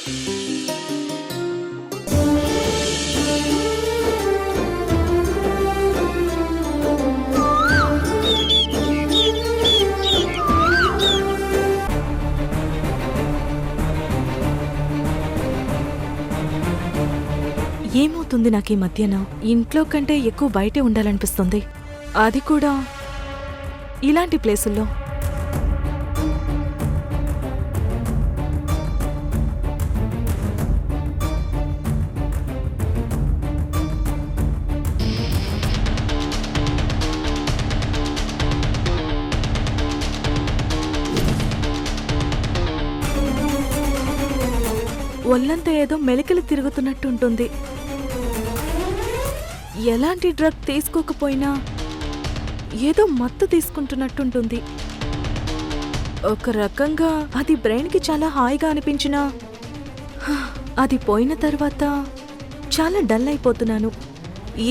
ఏమవుతుంది నాకు ఈ మధ్యన ఇంట్లో కంటే ఎక్కువ బయటే ఉండాలనిపిస్తుంది, అది కూడా ఇలాంటి ప్లేసుల్లో. ఒళ్ళంతా ఏదో మెలికలు తిరుగుతున్నట్టుంటుంది. ఎలాంటి డ్రగ్ తీసుకోకపోయినా ఏదో మత్తు తీసుకుంటున్నట్టుంటుంది. ఒక రకంగా అది బ్రెయిన్కి చాలా హాయిగా అనిపించినా అది పోయిన తర్వాత చాలా డల్ అయిపోతున్నాను.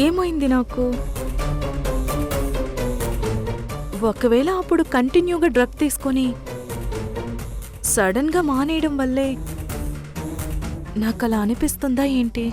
ఏమైంది నాకు? ఒకవేళ అప్పుడు కంటిన్యూగా డ్రగ్ తీసుకొని సడన్గా మానేయడం వల్లే నాకలా అనిపిస్తుందా ఏంటి?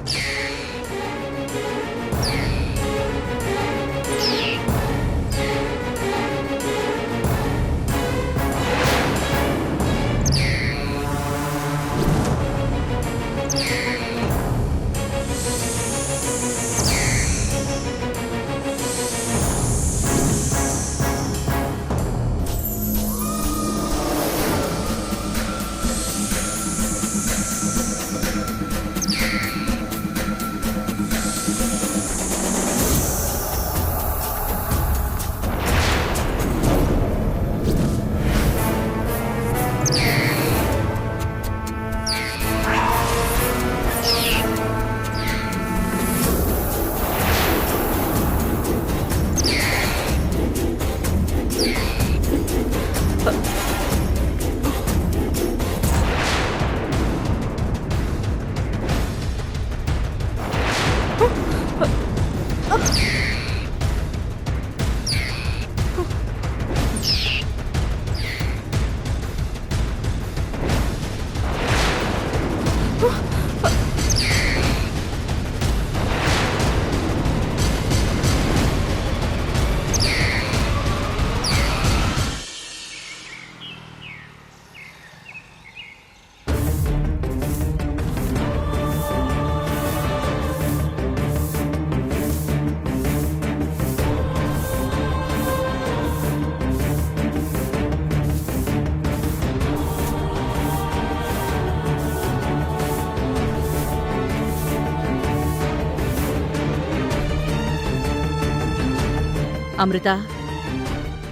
అమృత,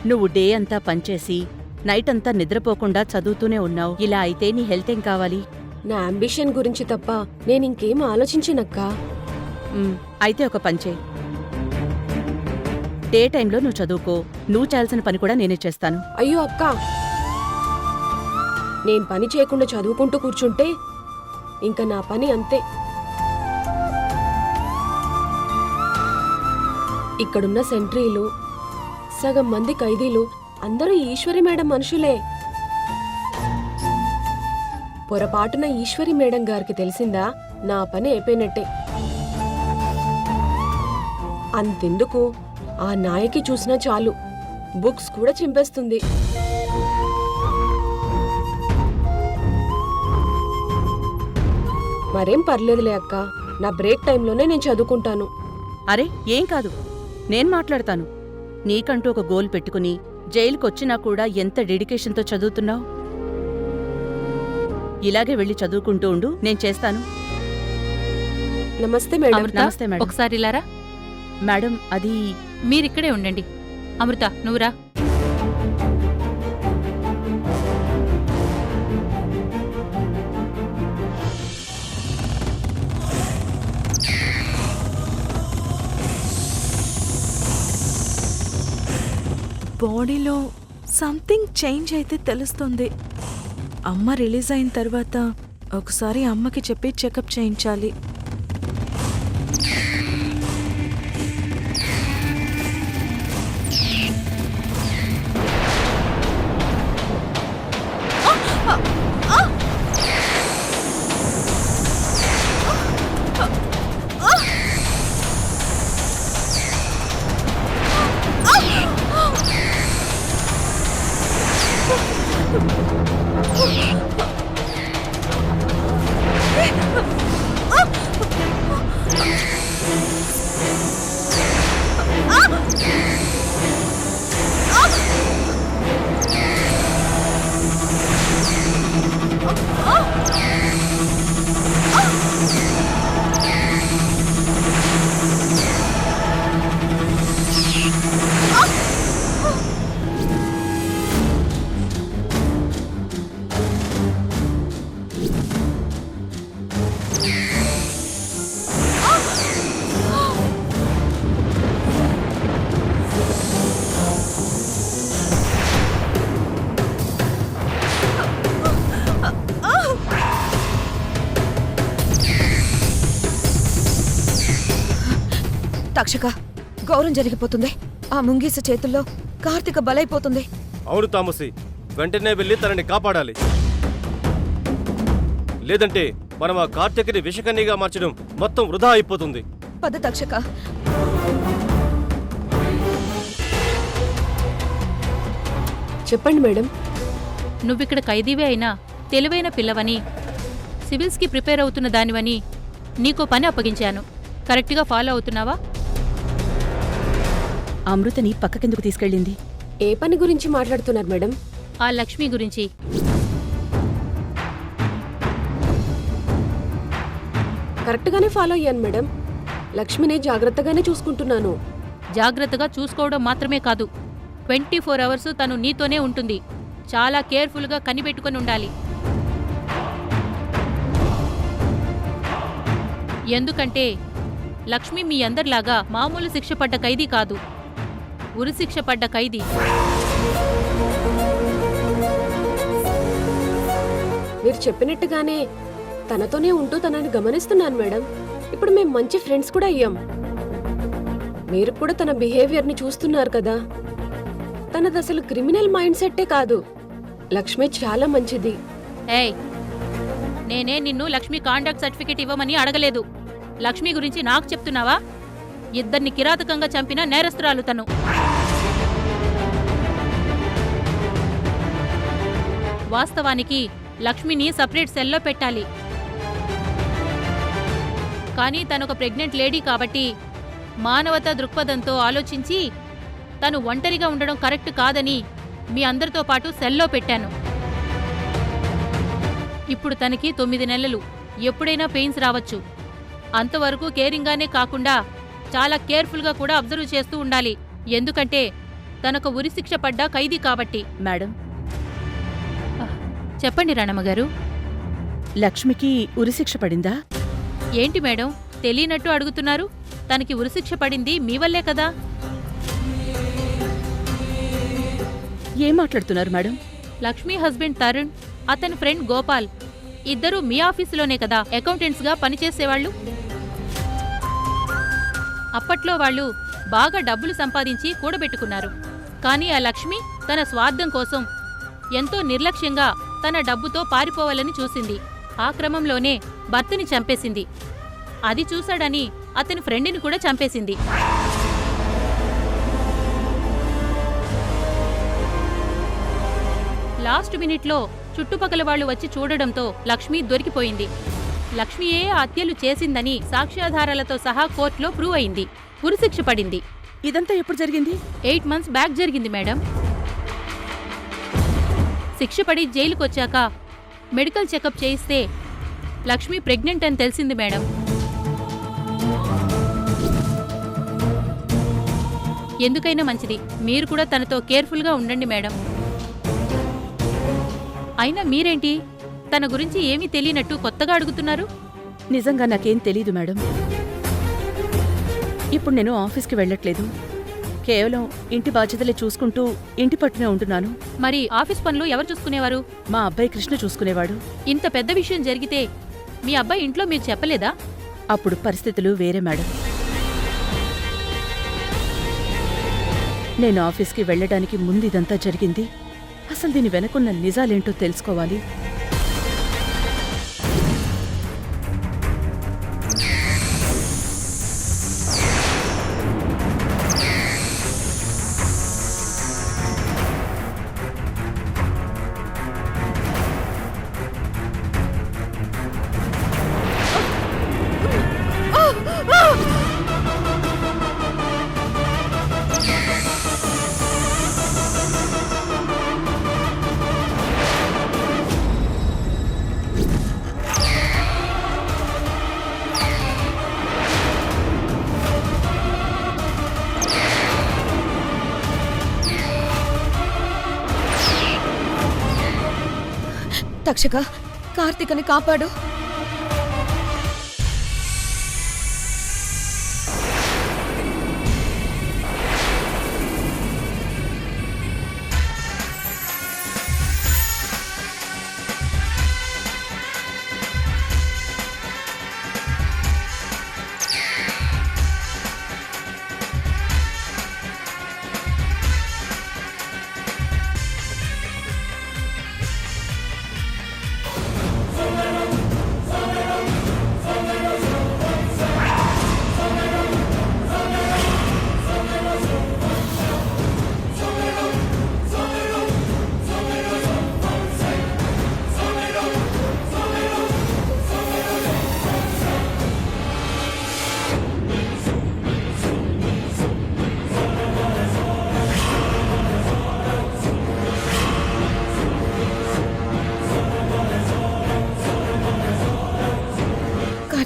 నువ్వు డే అంతా పనిచేసి నైట్ అంతా నిద్రపోకుండా చదువుతూనే ఉన్నావు. ఇలా అయితే నీ హెల్త్ ఏం కావాలి? నా అంబిషన్ గురించి తప్ప నేనింకేం ఆలోచించనక్కా. అయితే ఒక పని చేయి. డే టైంలో నువ్వు చదువుకో. నువ్వు చేయాల్సిన పని కూడా నేనే చేస్తాను. అయ్యో అక్కా, నేను పని చేయకుండా చదువుకుంటూ కూర్చుంటే ఇంకా నా పని అంతే. ఇక్కడున్న సెంట్రీలు, సగం మంది ఖైదీలు అందరూ ఈశ్వరి మేడం మనుషులే. పొరపాటున ఈశ్వరి మేడం గారికి తెలిసిందా నా పని అయిపోయినట్టే. అంతెందుకు, ఆ నాయకి చూసినా చాలు బుక్స్ కూడా చింపేస్తుంది. మరేం పర్లేదులే అక్క, నా బ్రేక్ టైంలోనే నేను చదువుకుంటాను. అరే ఏం కాదు, నేను మాట్లాడతాను. నీకంటూ ఒక గోల్ పెట్టుకుని జైలుకొచ్చినా కూడా ఎంత డెడికేషన్తో చదువుతున్నావు. ఇలాగే వెళ్ళి చదువుకుంటూ ఉండు, నేను చేస్తాను. నమస్తే మేడం. నమస్తే మేడం. ఒకసారి ఇలారా. మేడం, అది మీరిక్కడే ఉండండి. అమృత, నువ్వురా. బాడీలో సంథింగ్ చేంజ్ అయితే తెలుస్తుంది. అమ్మ రిలీజ్ అయిన తర్వాత ఒకసారి అమ్మకి చెప్పి చెకప్ చేయించాలి. తక్షక గౌరవం జరిగిపోతుంది. ఆ ముంగీస చేతుల్లో కార్తీక బలైపోతుంది. అవును తామసి, వెంటనే వెళ్ళి తనని కాపాడాలి. లేదంటే మనం ఆ కార్తీకని విషకన్నిగా మార్చడం మొత్తం వృధా అయిపోతుంది. పద తక్షక. చెప్పండి మేడం. నువ్విక్కడ ఖైదీవే అయినా తెలివైన పిల్లవని, సివిల్స్కి ప్రిపేర్ అవుతున్న దానివని నీకో పని అప్పగించాను. కరెక్ట్గా ఫాలో అవుతున్నావా? అమృతని పక్కకెందుకు తీసుకెళ్ళింది? ఏ పని గురించి మాట్లాడుతున్నారు మేడం? ఆ లక్ష్మి గురించి. కరెక్ట్గానే ఫాలో అయ్యాను మేడం. లక్ష్మిని జాగ్రత్తగానే చూసుకుంటున్నాను. జాగ్రత్తగా చూసుకోవడం మాత్రమే కాదు, 24 అవర్స్ తను నీతోనే ఉంటుంది. చాలా కేర్ఫుల్గా కనిపెట్టుకొని ఉండాలి. ఎందుకంటే లక్ష్మి మీ అందరిలాగా మామూలు శిక్ష పడ్డ ఖైదీ కాదు, ఉరిశిక్ష పడ్డ ఖైదీ. మీరు చెప్పినట్టుగానే తనతోనే ఉంటూ తనని గమనిస్తున్నాను మేడం. ఇప్పుడు మేము మంచి ఫ్రెండ్స్ కూడా అయ్యాం. మీరు కూడా తన బిహేవియర్ని చూస్తున్నారు కదా. తనది అసలు క్రిమినల్ మైండ్ సెట్టే కాదు. లక్ష్మి చాలా మంచిది. ఏయ్, నేనే నిన్ను లక్ష్మి కాంటాక్ట్ సర్టిఫికేట్ ఇవ్వమని అడగలేదు. లక్ష్మి గురించి నాకు చెప్తున్నావా? ఇద్దరిని కిరాతకంగా చంపిన నేరస్తురాలు తను. వాస్తవానికి లక్ష్మిని సపరేట్ సెల్లో పెట్టాలి. కానీ తనొక ప్రెగ్నెంట్ లేడీ కాబట్టి మానవతా దృక్పథంతో ఆలోచించి తను ఒంటరిగా ఉండడం కరెక్ట్ కాదని మీ అందరితో పాటు సెల్లో పెట్టాను. ఇప్పుడు తనకి 9 నెలలు. ఎప్పుడైనా పెయిన్స్ రావచ్చు. అంతవరకు కేరింగ్గానే కాకుండా చాలా కేర్ఫుల్గా కూడా అబ్జర్వ్ చేస్తూ ఉండాలి. ఎందుకంటే తనొక ఉరిశిక్ష పడ్డ ఖైదీ కాబట్టి. మేడం, చెప్పండి రాణమ్మగారు. లక్ష్మికి ఉరిశిక్ష పడిందా? ఏంటి మేడం తెలియనట్టు అడుగుతున్నారు? తనకి ఉరిశిక్ష పడింది మీ వల్లే కదా. ఏం మాట్లాడుతున్నారు మేడం? లక్ష్మి హస్బెండ్ తరుణ్, అతని ఫ్రెండ్ గోపాల్ ఇద్దరూ మీ ఆఫీసులోనే కదా అకౌంటెంట్స్గా పనిచేసేవాళ్ళు. అప్పట్లో వాళ్ళు బాగా డబ్బులు సంపాదించి కూడబెట్టుకున్నారు. కానీ ఆ లక్ష్మి తన స్వార్థం కోసం ఎంతో నిర్లక్ష్యంగా తన డబ్బుతో పారిపోవాలని చూసింది. ఆ క్రమంలోనే భర్తని చంపేసింది. అది చూశాడని అతని ఫ్రెండ్ని కూడా చంపేసింది. లాస్ట్ మినిట్లో చుట్టుపక్కల వాళ్లు వచ్చి చూడడంతో లక్ష్మి దొరికిపోయింది. లక్ష్మియే హత్యలు చేసిందని సాక్ష్యాధారాలతో సహా కోర్టులో ప్రూవ్ అయింది. ఉరిశిక్ష పడింది. ఇదంతా ఎప్పుడు జరిగింది? 8 months బ్యాక్ జరిగింది మేడం. శిక్ష పడి జైలుకొచ్చాక మెడికల్ చెకప్ చేయిస్తే లక్ష్మి ప్రెగ్నెంట్ అని తెలిసింది మేడం. ఎందుకైనా మంచిది మీరు కూడా తనతో కేర్ఫుల్గా ఉండండి మేడం. అయినా మీరేంటి తన గురించి ఏమీ తెలియనట్టు కొత్తగా అడుగుతున్నారు? నిజంగా నాకేం తెలీదు మేడం. ఇప్పుడు నేను ఆఫీస్కి వెళ్ళట్లేదు. కేవలం ఇంటి బాధ్యతలే చూసుకుంటూ ఇంటి పట్టునే ఉంటున్నాను. మరి ఆఫీస్ పనులు ఎవరు చూసుకునేవారు? మా అబ్బాయి కృష్ణ చూసుకునేవాడు. ఇంత పెద్ద విషయం జరిగితే మీ అబ్బాయి ఇంట్లో మీరు చెప్పలేదా? అప్పుడు పరిస్థితులు వేరే మేడం. నేను ఆఫీస్కి వెళ్ళడానికి ముందు ఇదంతా జరిగింది. అసలు దీని వెనకున్న నిజాలేంటో తెలుసుకోవాలి. తక్షక, కార్తీకని కాపాడు.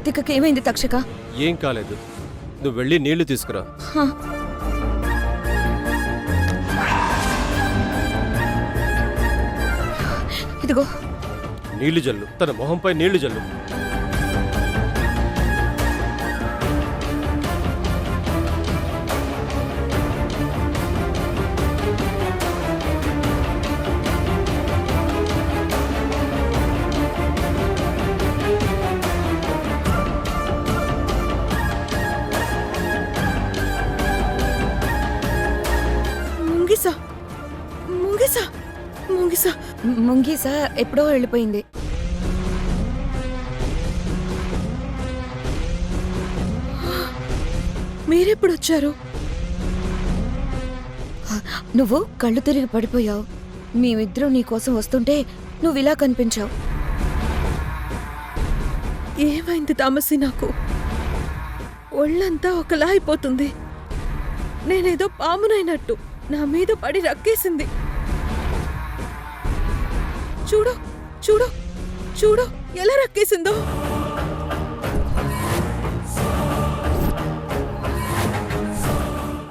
కార్తికకి ఏమైంది తక్షక? ఏం కాలేదు, నువ్వు వెళ్ళి నీళ్లు తీసుకురా. హా. ఇదిగో. నీళ్లు జల్లు, తన మొహంపై నీళ్లు జల్లు. ముంగిసా ముంగిసా ముంగిసా ముంగీస ఎప్పుడో వెళ్ళిపోయింది. మీరెప్పుడు వచ్చారు? నువ్వు కళ్ళు తిరిగి పడిపోయావు. మేమిద్దరం నీకోసం వస్తుంటే నువ్వు ఇలా కనిపించావు. ఏమైంది తామసి? నాకు ఒళ్ళంతా ఒకలా అయిపోతుంది. నేనేదో పామునైనట్టు నా మీద పడి రక్కేసింది. చూడు చూడు చూడు ఎలా రక్కేసిందో.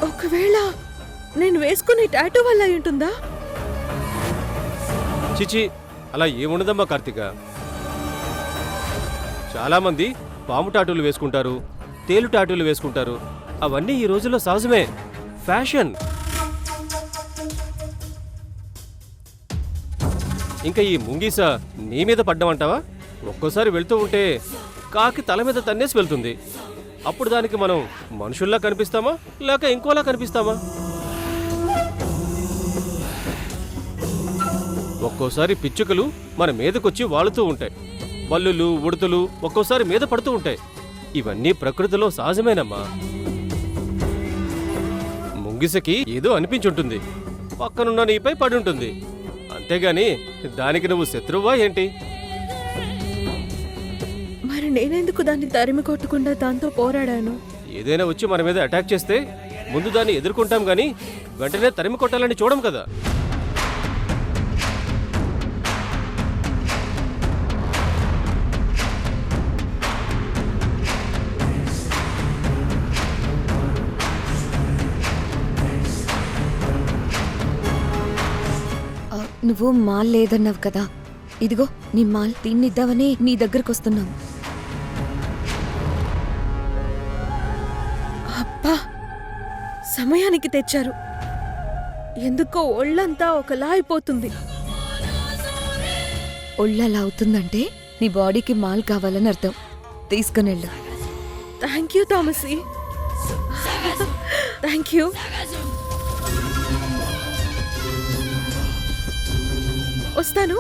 ఒకవేళ నేను వేసుకునే టాటూ వల్ల అయి ఉంటుందా? చిచి, అలా ఏముండదమ్మా కార్తీక. చాలా మంది పాము టాటూలు వేసుకుంటారు, తేలు టాటూలు వేసుకుంటారు. అవన్నీ ఈ రోజుల్లో సహజమే, ఫ్యాషన్. ఇంకా ఈ ముంగీస నీ మీద పడ్డామంటావా? ఒక్కోసారి వెళ్తూ ఉంటే కాకి తల మీద తన్నేసి వెళ్తుంది. అప్పుడు దానికి మనం మనుషుల్లా కనిపిస్తామా లేక ఇంకోలా కనిపిస్తామా? ఒక్కోసారి పిచ్చుకలు మన మీదకొచ్చి వాలుతూ ఉంటాయి. బల్లులు, ఉడతలు ఒక్కోసారి మీద పడుతూ ఉంటాయి. ఇవన్నీ ప్రకృతిలో సహజమేనమ్మా. ముంగిసకి ఏదో అనిపించుంటుంది, పక్కనున్న నీపై పడి ఉంటుంది. అంతేగాని దానికి నువ్వు శత్రువా ఏంటి? మరి నేనెందుకు దాన్ని తరిమి కొట్టకుండా దాంతో పోరాడాను? ఏదైనా వచ్చి మన మీద అటాక్ చేస్తే ముందు దాన్ని ఎదుర్కొంటాం గాని వెంటనే తరిమి కొట్టాలని చూడం కదా. నువ్వు మాల్ లేదన్నావు కదా, ఇదిగో నీ మాల్. దీన్నిద్దామని నీ దగ్గరకు వస్తున్నాం. అబ్బా, సమయానికి తెచ్చారు. ఎందుకో ఒళ్ళంతా ఒకలా అయిపోతుంది. ఒళ్ళలా అవుతుందంటే నీ బాడీకి మాల్ కావాలని అర్థం. తీసుకునెళ్ళు. థ్యాంక్ యూ థామసీ, థ్యాంక్ యూ. వస్తాను.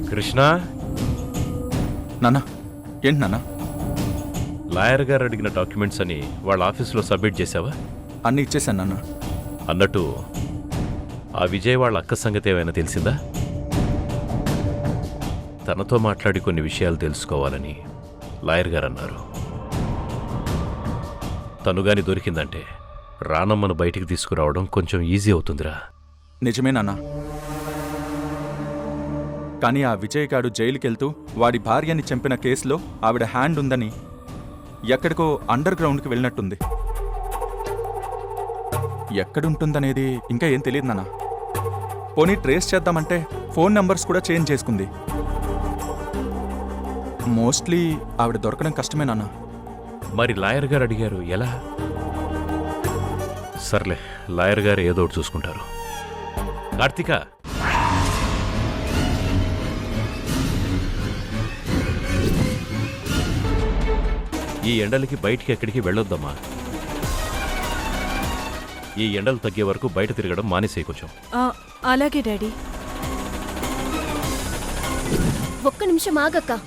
కృష్ణ, నాన్న ఏంటి నాన్న? లాయర్ గారు అడిగిన డాక్యుమెంట్స్ అని వాళ్ళ ఆఫీసులో సబ్మిట్ చేసావా? అన్నీ ఇచ్చేసాను నాన్న. అన్నట్టు ఆ విజయ్ వాళ్ళ అక్క సంగతి ఏమైనా తెలిసిందా? తనతో మాట్లాడి కొన్ని విషయాలు తెలుసుకోవాలని లాయర్ గారు అన్నారు. తనుగాని దొరికిందంటే రానమ్మను బయటికి తీసుకురావడం కొంచెం ఈజీ అవుతుందిరా. నిజమే నాన్న, కానీ ఆ విజయ్ గాడు జైలుకెళ్తూ వాడి భార్యని చంపిన కేసులో ఆవిడ హ్యాండ్ ఉందని ఎక్కడికో అండర్ గ్రౌండ్కి వెళ్ళినట్టుంది. ఎక్కడుంటుందనేది ఇంకా ఏం తెలియదు నాన్న. పోనీ ట్రేస్ చేద్దామంటే ఫోన్ నంబర్స్ కూడా చేంజ్ చేసుకుంది. మోస్ట్లీ ఆవిడ దొరకడం కష్టమే నాన్న. మరి లాయర్ గారు అడిగారు ఎలా? సర్లే, లాయర్ గారు ఏదో ఒకటి చూసుకుంటారు. కార్తీక, ఈ ఎండలకి బయటికి ఎక్కడికి వెళ్ళొద్దమ్మా. ఈ ఎండలు తగ్గే వరకు బయట తిరగడం మానేసే కొంచెం. అలాగే డాడీ. ఒక్క నిమిషం ఆగక్క.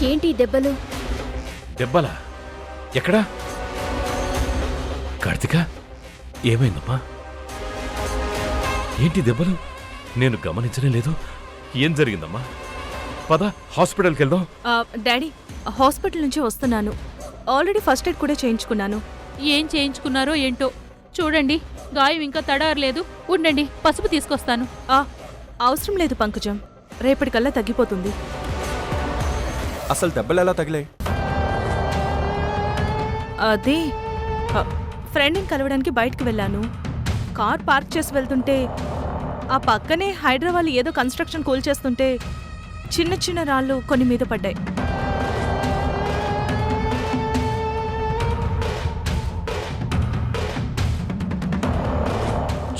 ఏంటి దెబ్బలు? దెబ్బలా? ఎక్కడా? కార్తిక, ఏమైందమ్మా? ఏంటి దెబ్బలు? నేను గమనించనే లేదు. ఏం జరిగిందమ్మా? పద హాస్పిటల్కి వెళ్దాం. డాడీ, హాస్పిటల్ నుంచి వస్తున్నాను. ఆల్రెడీ ఫస్ట్ ఎయిడ్ కూడా చేయించుకున్నాను. ఏం చేయించుకున్నారో ఏంటో చూడండి. గాయం ఇంకా తడారలేదు. ఉండండి, పసుపు తీసుకొస్తాను. అవసరం లేదు పంకజం, రేపటికల్లా తగ్గిపోతుంది. అసలు దెబ్బలు ఎలా తగిలాయి? అదే ఫ్రెండ్ని కలవడానికి బయటకు వెళ్ళాను. కార్ పార్క్ చేసి వెళ్తుంటే ఆ పక్కనే హైదరాబాద్ ఏదో కన్స్ట్రక్షన్ కూల్చేస్తుంటే చిన్న చిన్న రాళ్ళు కొన్ని మీద పడ్డాయి.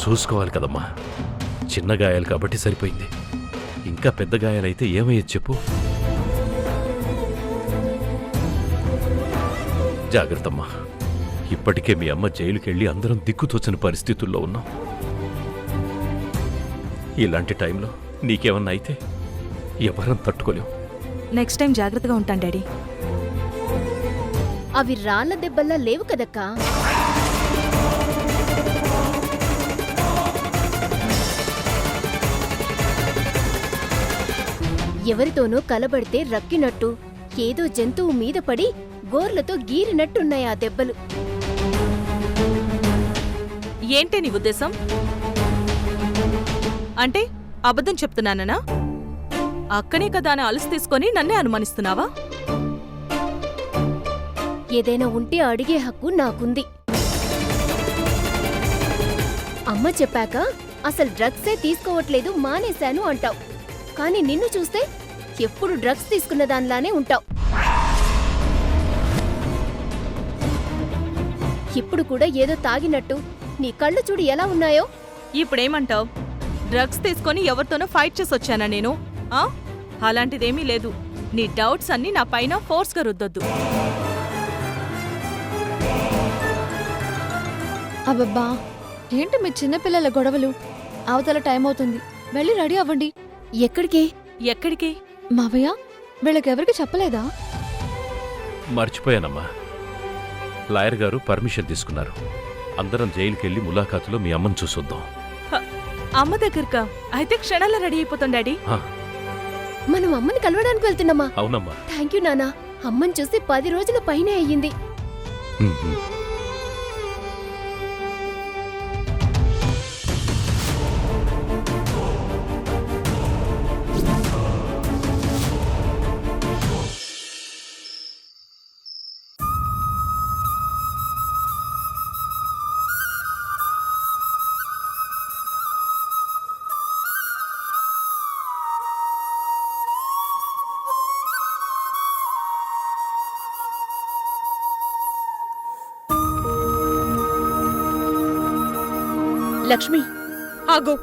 చూసుకోవాలి కదమ్మా. చిన్న గాయాలు కాబట్టి సరిపోయింది. ఇంకా పెద్ద గాయాలైతే ఏమయ్యేది చెప్పు. జాగ్రత్తమ్మా. ఇప్పటికే మీ అమ్మ జైలుకెళ్ళి అందరం దిక్కుతోచని పరిస్థితుల్లో ఉన్నాం. ఇలాంటి టైంలో నీకేమన్నా అయితే ఎవరం తట్టుకోలేం. నెక్స్ట్ టైం జాగ్రత్తగా ఉంటాను డాడీ. అవి రాళ్ల దెబ్బల్లా లేవు కదక్కా. ఎవరితోనో కలబడితే రక్కినట్టు, ఏదో జంతువు మీద పడి గోర్లతో గీరినట్టున్నాయి ఆ దెబ్బలు. ఏంటే నీ ఉద్దేశం? అంటే అబద్ధం చెప్తున్నాననా? అక్కనే కదా అని అలసి తీసుకొని నన్నే అనుమానిస్తున్నావా? ఏదైనా ఉంటే అడిగే హక్కు నాకుంది. అమ్మ చెప్పాక అసలు డ్రగ్సే తీసుకోవట్లేదు, మానేశాను అంటావు. కానీ నిన్ను చూస్తే ఎప్పుడు డ్రగ్స్ తీసుకున్న దానిలానే ఉంటావు. ఇప్పుడు కూడా ఏదో తాగినట్టు నీ కళ్ళు చూడు ఎలా ఉన్నాయో. ఇప్పుడేమంటావ్? డ్రగ్స్ తీసుకొని ఎవరితోనో ఫైట్ చేసి వచ్చానా నేను? అలాంటిదేమీ లేదు. నీ డౌట్స్ అన్నీ నా పైన ఫోర్స్గా రుద్దొద్దు. అబ్బబ్బా, ఏంటి మీ చిన్నపిల్లల గొడవలు? అవతల టైం అవుతుంది, వెళ్ళి రెడీ అవ్వండి. ఎక్కడికి? ఎక్కడికి? మావయ్య వీళ్ళకెవరికి చెప్పలేదా? మర్చిపోయానమ్మా. లాయర్ గారు పర్మిషన్ తీసుకున్నారు. అందరం జైలుకెళ్ళి ములాఖాతులో మీ అమ్మని చూసొద్దాం. అమ్మ దగ్గరకా? అయితే క్షణాల్లో రెడీ అయిపోతాం డాడీ. మనం అమ్మని కలవడానికి వెళ్తున్నామా? అవునమ్మా. థ్యాంక్ యూ నానా. అమ్మని చూసి 10 రోజుల పైనే అయ్యింది. లక్ష్మి, ఆగు.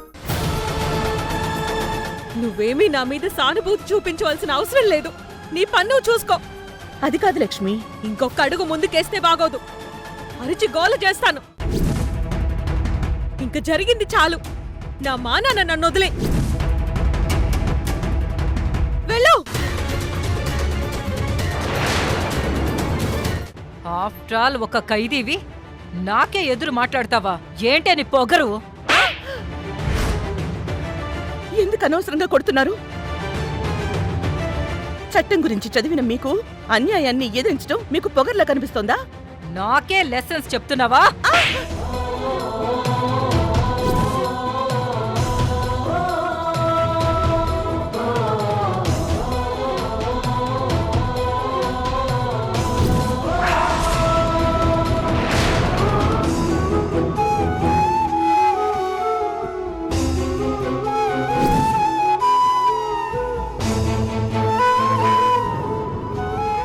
నువ్వేమీ నా మీద సానుభూతి చూపించవలసిన అవసరం లేదు. నీ పన్ను చూసుకో. అది కాదు లక్ష్మి. ఇంకొక అడుగు ముందుకేస్తే బాగోదు. అరిచి గోల చేస్తాను. ఇంక జరిగింది చాలు. నా మానాన్న నన్ను వదిలే. వెళ్ళు. ఆఫ్టర్ ఆల్ ఒక ఖైదీవి నాకే ఎదురు మాట్లాడతావా? ఏంటే నీ పొగరు? ఎందుకు అనవసరంగా కొడుతున్నారు? చట్టం గురించి చదివిన మీకు అన్యాయాన్ని ఎదిరించడం మీకు పొగర్లా కనిపిస్తోందా? నాకే లెసన్స్ చెప్తున్నావా?